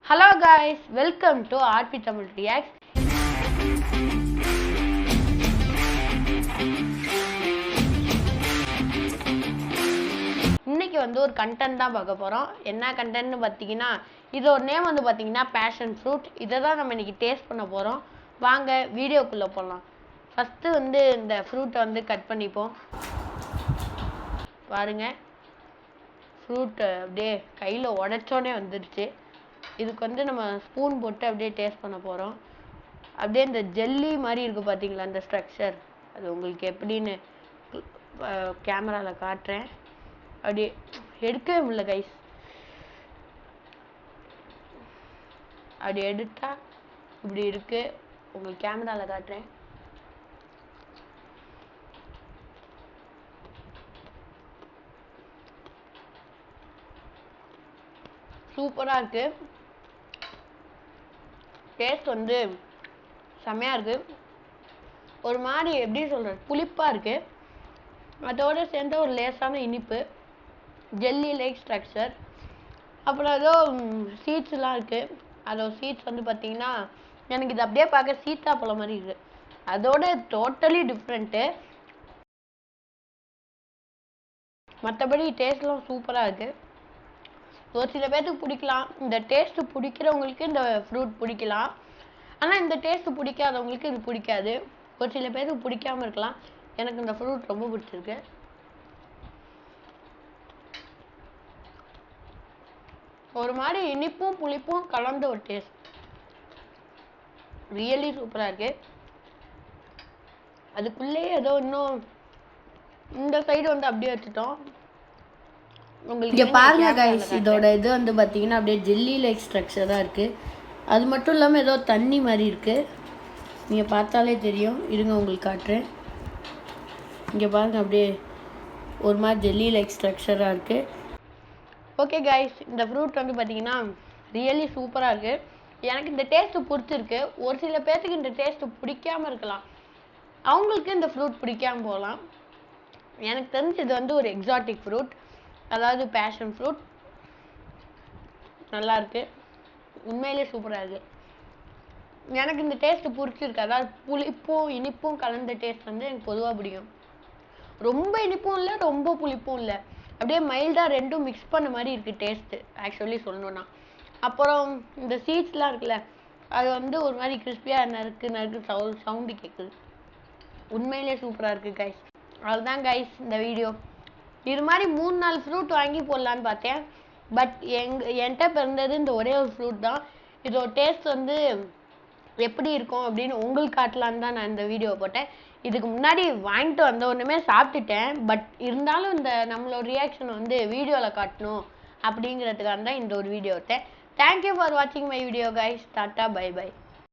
Hello guys, welcome to RP Tamil Reacts. இன்னைக்கு ஒரு content தான் பார்க்க போறோம். என்ன கண்டென்ட்னு பார்த்தீங்கன்னா, இதோட நேம் பார்த்தீங்கன்னா பேஷன் ஃப்ரூட். இதை தான் நம்ம இன்னைக்கு டேஸ்ட் பண்ண போறோம். வாங்க வீடியோக்குள்ள போகலாம். ஃபர்ஸ்ட் இந்த ஃப்ரூட்டை கட் பண்ணிப்போம். பாருங்க, ஃப்ரூட் அப்படியே கையில் உடைச்சோடனே வந்துருச்சு. இதுக்கு நம்ம ஸ்பூன் போட்டு அப்படியே டேஸ்ட் பண்ண போகிறோம். அப்படியே இந்த ஜெல்லி மாதிரி இருக்குது பார்த்தீங்களா அந்த ஸ்ட்ரக்சர், அது உங்களுக்கு எப்படின்னு கேமராவில் காட்டுறேன். அப்படியே எடுக்கவே முடியல கைஸ். அப்படி எடுத்தா இப்படி இருக்கு, உங்களுக்கு கேமராவில் காட்டுறேன். சூப்பராக இருக்கு. டேஸ்ட் செம்மையாக இருக்குது. ஒரு மாதிரி எப்படி சொல்கிறது, புளிப்பாக இருக்குது. அதோடு சேர்ந்த ஒரு லேசான இனிப்பு, ஜெல்லி லைக் ஸ்ட்ரக்சர். அப்புறம் ஏதோ சீட்ஸ்லாம் இருக்குது. அதோட சீட்ஸ் பார்த்தீங்கன்னா எனக்கு இது அப்படியே பார்க்க சீத்தாப்பழம் மாதிரி இருக்குது. அதோட டோட்டலி டிஃப்ரெண்ட்டு. மற்றபடி டேஸ்ட்லாம் சூப்பராக இருக்குது. ஒரு சில பேர்த்துக்கு பிடிக்கலாம். இந்த டேஸ்ட்டு பிடிக்கிறவங்களுக்கு இந்த ஃப்ரூட் பிடிக்கலாம். ஆனால் இந்த டேஸ்ட்டு பிடிக்காதவங்களுக்கு இது பிடிக்காது. ஒரு சில பேருக்கு பிடிக்காமல் இருக்கலாம். எனக்கு இந்த ஃப்ரூட் ரொம்ப பிடிச்சிருக்கு. ஒரு மாதிரி இனிப்பும் புளிப்பும் கலந்த ஒரு டேஸ்ட். ரியலி சூப்பராக இருக்கு. அதுக்குள்ளேயே ஏதோ இன்னும் இந்த சைடு அப்படியே வச்சுட்டோம். இங்கே பாருங்க கைஸ், இதோட இது பார்த்தீங்கன்னா அப்படியே ஜெல்லி லைக் ஸ்ட்ரக்சராக இருக்குது. அது மட்டும் இல்லாமல் ஏதோ தண்ணி மாதிரி இருக்குது. நீங்கள் பார்த்தாலே தெரியும். இருங்க உங்களுக்கு காட்டுறேன். இங்கே பாருங்கள், அப்படியே ஒரு மாதிரி ஜெல்லி லைக் ஸ்ட்ரக்சராக இருக்குது. ஓகே கைஸ், இந்த ஃப்ரூட் பார்த்தீங்கன்னா ரியலி சூப்பராக இருக்குது. எனக்கு இந்த டேஸ்ட்டு பிடிச்சிருக்கு. ஒரு சில பேர்த்துக்கு இந்த டேஸ்ட்டு பிடிக்காமல் இருக்கலாம். அவங்களுக்கு இந்த ஃப்ரூட் பிடிக்காமல் போகலாம். எனக்கு தெரிஞ்சு இது ஒரு எக்ஸாட்டிக் ஃப்ரூட், அதாவது பேஷன் ஃப்ரூட். நல்லா இருக்கு, உண்மையிலே சூப்பராக இருக்கு. எனக்கு இந்த டேஸ்ட் பிடிச்சிருக்கு. அதாவது புளிப்பும் இனிப்பும் கலந்த டேஸ்ட் எனக்கு பொதுவாக பிடிக்கும். ரொம்ப இனிப்பும் இல்லை, ரொம்ப புளிப்பும் இல்லை, அப்படியே மைல்டாக ரெண்டும் மிக்ஸ் பண்ண மாதிரி இருக்குது டேஸ்ட்டு ஆக்சுவலி சொல்லணுன்னா. அப்புறம் இந்த சீட்ஸ்லாம் இருக்குல்ல, அது ஒரு மாதிரி கிறிஸ்பியாக நறுக்கு சவுண்டு கேட்குது. உண்மையிலே சூப்பராக இருக்குது கைஸ். அதுதான் கைஸ் இந்த வீடியோ. இது மாதிரி 3-4 ஃப்ரூட் வாங்கி போடலான்னு பார்த்தேன். பட் என்கிட்ட பிறந்தது இந்த ஒரே ஒரு ஃப்ரூட் தான். இதோட டேஸ்ட் எப்படி இருக்கும் அப்படின்னு உங்களுக்கு காட்டலான்னு தான் நான் இந்த வீடியோ போட்டேன். இதுக்கு முன்னாடி வாங்கிட்டு வந்த ஒன்றுமே சாப்பிட்டுட்டேன். பட் இருந்தாலும் இந்த நம்மளோட ரியாக்ஷன் வீடியோவில் காட்டணும் அப்படிங்கிறதுக்காக தான் இந்த ஒரு வீடியோ விட்டேன். தேங்க்யூ ஃபார் வாட்சிங் my video guys. Tata, bye by.